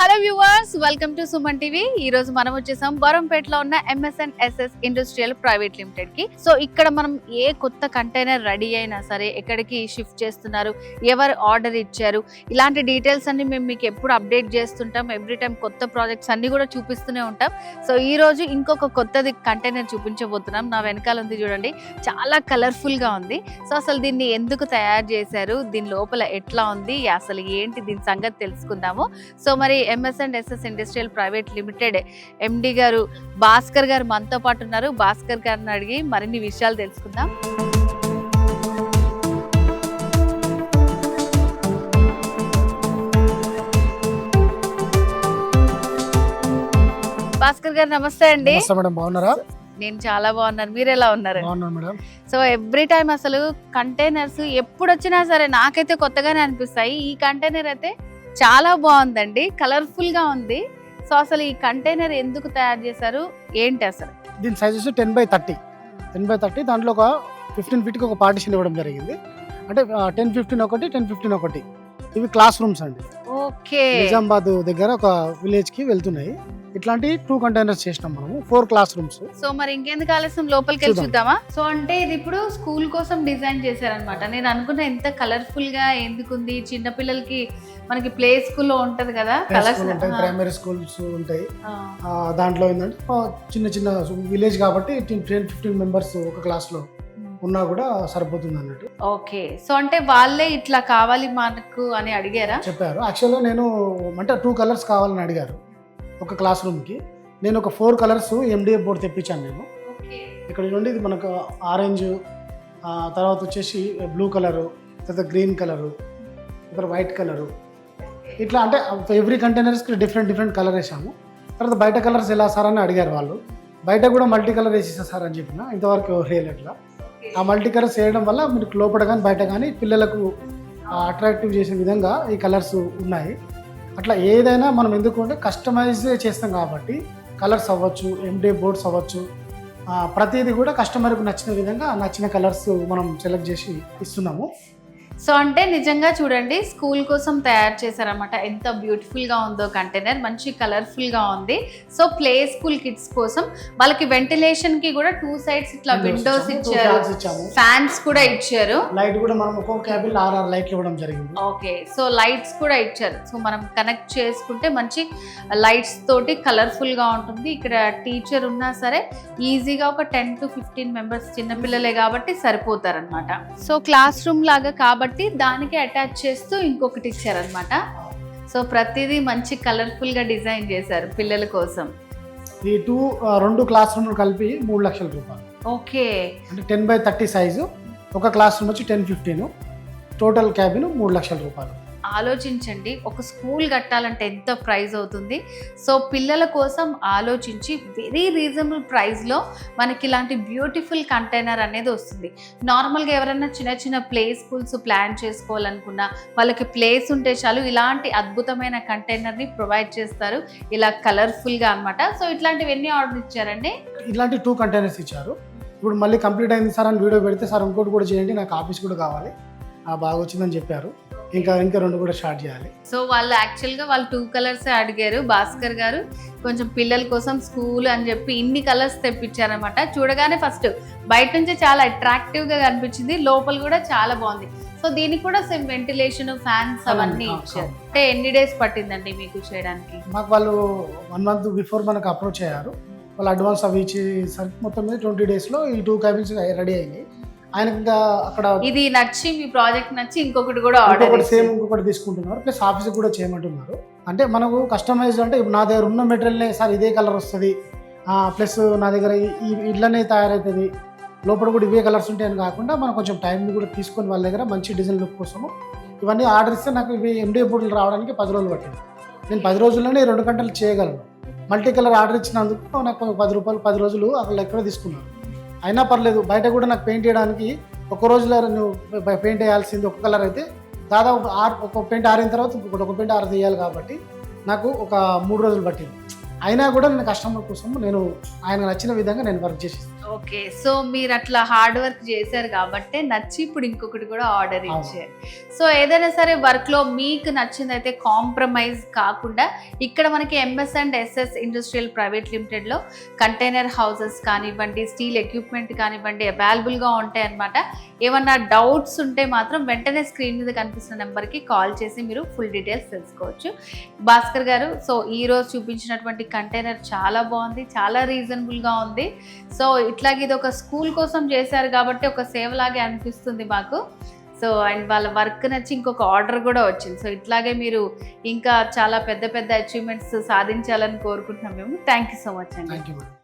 Hello viewers, welcome to Suman TV. ఈ రోజు మనం వచ్చేసాం బరంపేటలో ఉన్న MSNSS ఇండస్ట్రియల్ ప్రైవేట్ లిమిటెడ్ కి. సో ఇక్కడ మనం ఏ కొత్త కంటైనర్ రెడీ అయినా సరే ఎక్కడికి షిఫ్ట్ చేస్తున్నారు, ఎవరు ఆర్డర్ ఇచ్చారు, ఇలాంటి డీటెయిల్స్ అన్ని మేము మీకు ఎప్పుడు అప్డేట్ చేస్తుంటాం. ఎవ్రీ టైం కొత్త ప్రాజెక్ట్స్ అన్ని కూడా చూపిస్తూనే ఉంటాం. సో ఈ రోజు ఇంకొక కొత్తది కంటైనర్ చూపించబోతున్నాం. నా వెనకాల ఉంది చూడండి, చాలా కలర్ఫుల్ గా ఉంది. సో అసలు దీన్ని ఎందుకు తయారు చేశారు, దీని లోపల ఎట్లా ఉంది, అసలు ఏంటి దీని సంగతి తెలుసుకుందాము. సో మరి MSNSS industrial private limited MD గారు భాస్కర్ గారు మనతో పాటు ఉన్నారు. భాస్కర్ గారిని అడిగి మరిన్ని విషయాలు తెలుసుకుందాం. భాస్కర్ గారు నమస్తే అండి. బాగున్నారా? నేను చాలా బాగున్నాను, మీరు ఎలా ఉన్నారు? సో ఎవ్రీ టైం అసలు కంటైనర్స్ ఎప్పుడు వచ్చినా సరే నాకైతే కొత్తగానే అనిపిస్తాయి. ఈ కంటైనర్ అయితే చాలా బాగుందండి, కలర్ఫుల్ గా ఉంది. సో అసలు ఈ కంటైనర్ ఎందుకు తయారు చేశారు, ఏంటి అసలు? దీని సైజెస్ 10x30 దాంట్లో ఒక 15 feet కి ఒక పార్టిషన్ ఇవ్వడం జరిగింది. అంటే 10-15 ఒకటి 10-15 ఒకటి. ఇవి క్లాస్ రూమ్స్ అండి. ఓకే, నిజామాబాద్ దగ్గర ఒక విలేజ్ కి వెళ్తున్నాయి. ఇట్లాంటి 2 కంటైనర్స్ చేసినాం మనము, 4 క్లాస్ రూమ్స్. సో మరి ఇంకెందుకు ఆలస్యం, లోపలికి వెళ్ళి చూద్దామా? సో అంటే ఇది ఇప్పుడు స్కూల్ కోసం డిజైన్ చేశారనమాట. నేను అనుకున్నా ఎంత కలర్ఫుల్ గా ఎందుకుంది, చిన్న పిల్లలకి మనకి ప్లే స్కూల్లో ఉంటది కదా కలర్స్, ప్రైమరీ స్కూల్స్ ఉంటాయి. దాంట్లో ఏంటంటే చిన్న చిన్న విలేజ్ కాబట్టి 10-15 మెంబర్స్ ఒక క్లాస్ లో ఉన్నా కూడా సరిపోతుంది అన్నట్టు. ఓకే, సో అంటే వాళ్ళే ఇట్లా కావాలి మనకు అని అడిగారా? చెప్పారు. యాక్చువల్గా నేను అంటే 2 కలర్స్ కావాలని అడిగారు ఒక క్లాస్ రూమ్ కి. నేను ఒక 4 కలర్స్ MDF బోర్డు తెప్పించాను నేను. ఇక్కడ చూడండి, ఇది మనకు ఆరెంజ్, తర్వాత వచ్చేసి బ్లూ కలరు, తర్వాత గ్రీన్ కలరు, తర్వాత వైట్ కలరు, ఇట్లా అంటే ఎవ్రీ కంటైనర్స్కి డిఫరెంట్ కలర్ వేసాము. తర్వాత బయట కలర్స్ ఎలా సార్ అని అడిగారు వాళ్ళు. బయట కూడా మల్టీ కలర్ వేసేసా సార్ అని చెప్పిన, ఇంతవరకు వేయలేట్లా. ఆ మల్టీ కలర్స్ వేయడం వల్ల మీకు లోపల కానీ బయట కానీ పిల్లలకు అట్రాక్టివ్ చేసే విధంగా ఈ కలర్స్ ఉన్నాయి. అట్లా ఏదైనా మనం ఎందుకు అంటే కస్టమైజ్ చేస్తాం కాబట్టి కలర్స్ అవ్వచ్చు, MDF బోర్డ్స్ అవ్వచ్చు, ప్రతిదీ కూడా కస్టమర్కి నచ్చిన విధంగా నచ్చిన కలర్స్ మనం సెలెక్ట్ చేసి ఇస్తున్నాము. సో అంటే నిజంగా చూడండి, స్కూల్ కోసం తయారు చేశారనమాట. ఎంత బ్యూటిఫుల్ గా ఉందో కంటైనర్, మంచి కలర్ఫుల్ గా ఉంది. సో ప్లే స్కూల్ కిడ్స్ కోసం వాళ్ళకి వెంటిలేషన్ కి కూడా 2 sides ఇట్లా విండోస్ ఇచ్చారు, ఫ్యాన్స్ కూడా ఇచ్చారు, లైట్ కూడా మనం ఒక్కొక్క క్యాబిన్ 6 లైట్లు ఇవ్వడం జరిగింది. ఓకే, సో లైట్స్ కూడా ఇచ్చారు. సో మనం కనెక్ట్ చేసుకుంటే మంచి లైట్స్ తోటి కలర్ఫుల్ గా ఉంటుంది. ఇక్కడ టీచర్ ఉన్నా సరే ఈజీగా ఒక 10-15 మెంబర్స్ చిన్నపిల్లలే కాబట్టి సరిపోతారనమాట. సో క్లాస్ రూమ్ లాగా కాబట్టి దానికి అటాచ్ చేస్తూ ఇంకొకటి ఇచ్చారనమాట. సో ప్రతిదీ మంచి కలర్ఫుల్ గా డిజైన్ చేశారు పిల్లల కోసం. ఈ 2 క్లాస్ రూమ్ కలిపి 3 లక్షల రూపాయలు. ఓకే, అంటే 10x30 సైజు, ఒక క్లాస్ రూమ్ వచ్చి 10-15, టోటల్ క్యాబిన్ 3 లక్షల రూపాయలు. ఆలోచించండి, ఒక స్కూల్ కట్టాలంటే ఎంత ప్రైస్ అవుతుంది. సో పిల్లల కోసం ఆలోచించి వెరీ రీజనబుల్ ప్రైస్లో మనకి ఇలాంటి బ్యూటిఫుల్ కంటైనర్ అనేది వస్తుంది. నార్మల్గా ఎవరైనా చిన్న ప్లే స్కూల్స్ ప్లాన్ చేసుకోవాలనుకున్నా, వాళ్ళకి ప్లేస్ ఉంటే చాలు ఇలాంటి అద్భుతమైన కంటైనర్ని ప్రొవైడ్ చేస్తారు, ఇలా కలర్ఫుల్గా అనమాట. సో ఇట్లాంటివి ఎన్ని ఆర్డర్ ఇచ్చారండి? ఇలాంటి 2 కంటైనర్స్ ఇచ్చారు. ఇప్పుడు మళ్ళీ కంప్లీట్ అయింది సార్ అని వీడియో పెడితే, సార్ ఇంకోటి కూడా చేయండి, నాకు ఆఫీస్ కూడా కావాలి, బాగా వచ్చిందని చెప్పారు. ఇంకా 2 కూడా స్టార్ట్ చేయాలి. సో వాళ్ళు యాక్చువల్గా 2 కలర్స్ అడిగారు. భాస్కర్ గారు కొంచెం పిల్లల కోసం స్కూల్ అని చెప్పి ఇన్ని కలర్స్ తెప్పించారనమాట. చూడగానే ఫస్ట్ బయట నుంచి చాలా అట్రాక్టివ్గా కనిపించింది, లోపల కూడా చాలా బాగుంది. సో దీనికి కూడా సేమ్ వెంటిలేషన్, ఫ్యాన్స్ అవన్నీ ఇచ్చారు. అంటే ఎన్ని డేస్ పట్టిందండి మీకు చేయడానికి? మాకు వాళ్ళు 1 month బిఫోర్ మనకు అప్రోచ్ అయ్యారు. వాళ్ళు అడ్వాన్స్ అవి ఇచ్చేసరికి మొత్తం మీద 20 daysలో ఈ 2 క్యాబిన్స్ రెడీ అయినాయి. ఆయన ఇంకా అక్కడ ఇది నచ్చి, మీ ప్రాజెక్ట్ నచ్చి ఇంకొకటి కూడా ఆర్డర్ సేమ్ ఇంకొకటి తీసుకుంటున్నారు. ప్లస్ ఆఫీస్ కూడా చేయమంటున్నారు. అంటే మనకు కస్టమైజ్ అంటే ఇప్పుడు నా దగ్గర ఉన్న మెటీరియల్నే సార్ ఇదే కలర్ వస్తుంది, ప్లస్ నా దగ్గర ఈ ఇళ్ళనే తయారవుతుంది, లోపల కూడా ఇవే కలర్స్ ఉంటాయని కాకుండా మనం కొంచెం టైంని కూడా తీసుకొని వాళ్ళ దగ్గర మంచి డిజైన్ లుక్ కోసము ఇవన్నీ ఆర్డర్ ఇస్తే నాకు ఇవి MDF బోర్డులు రావడానికి 10 రోజులు పట్టింది. నేను 10 రోజుల్లోనే 2 గంటలు చేయగలను. మల్టీ కలర్ ఆర్డర్ ఇచ్చినందుకు నాకు ₹10 10 రోజులు అక్కడ ఎక్కడ తీసుకున్నాను. అయినా పర్లేదు, బయట కూడా నాకు పెయింట్ చేయడానికి ఒక రోజులో నువ్వు పెయింట్ వేయాల్సింది ఒక కలర్ అయితే దాదాపు ఒక పెయింట్ ఆరిన తర్వాత ఒక పెయింట్ తీయాలి కాబట్టి నాకు ఒక 3 రోజులు పట్టింది. అయినా కూడా నేను కస్టమర్ కోసం నేను ఆయన నచ్చిన విధంగా నేను వర్క్ చేసి ఓకే, సో మీరు అట్లా హార్డ్ వర్క్ చేశారు కాబట్టి నచ్చి ఇప్పుడు ఇంకొకటి కూడా ఆర్డర్ ఇచ్చారు. సో ఏదైనా సరే వర్క్ లో మీకు నచ్చింది అయితే కాంప్రమైజ్ కాకుండా ఇక్కడ మనకి MS and SS industrial private limited లో కంటైనర్ హౌసెస్ కానివ్వండి, స్టీల్ ఎక్విప్మెంట్ కానివ్వండి అవైలబుల్ గా ఉంటాయి అన్నమాట. ఏమన్నా డౌట్స్ ఉంటే మాత్రం వెంటనే స్క్రీన్ మీద కనిపిస్తున్న నెంబర్కి కాల్ చేసి మీరు ఫుల్ డీటెయిల్స్ తెలుసుకోవచ్చు. భాస్కర్ గారు, సో ఈ రోజు చూపించినటువంటి కంటైనర్ చాలా బాగుంది, చాలా రీజనబుల్గా ఉంది. సో ఇట్లాగే ఇది ఒక స్కూల్ కోసం చేశారు కాబట్టి ఒక సేవలాగే అనిపిస్తుంది మాకు. సో అండ్ వాళ్ళ వర్క్ నచ్చి ఇంకొక ఆర్డర్ కూడా వచ్చింది. సో ఇట్లాగే మీరు ఇంకా చాలా పెద్ద పెద్ద అచీవ్మెంట్స్ సాధించాలని కోరుకుంటున్నాం మేము. థ్యాంక్ యూ సో మచ్ అండి. Thank you madam.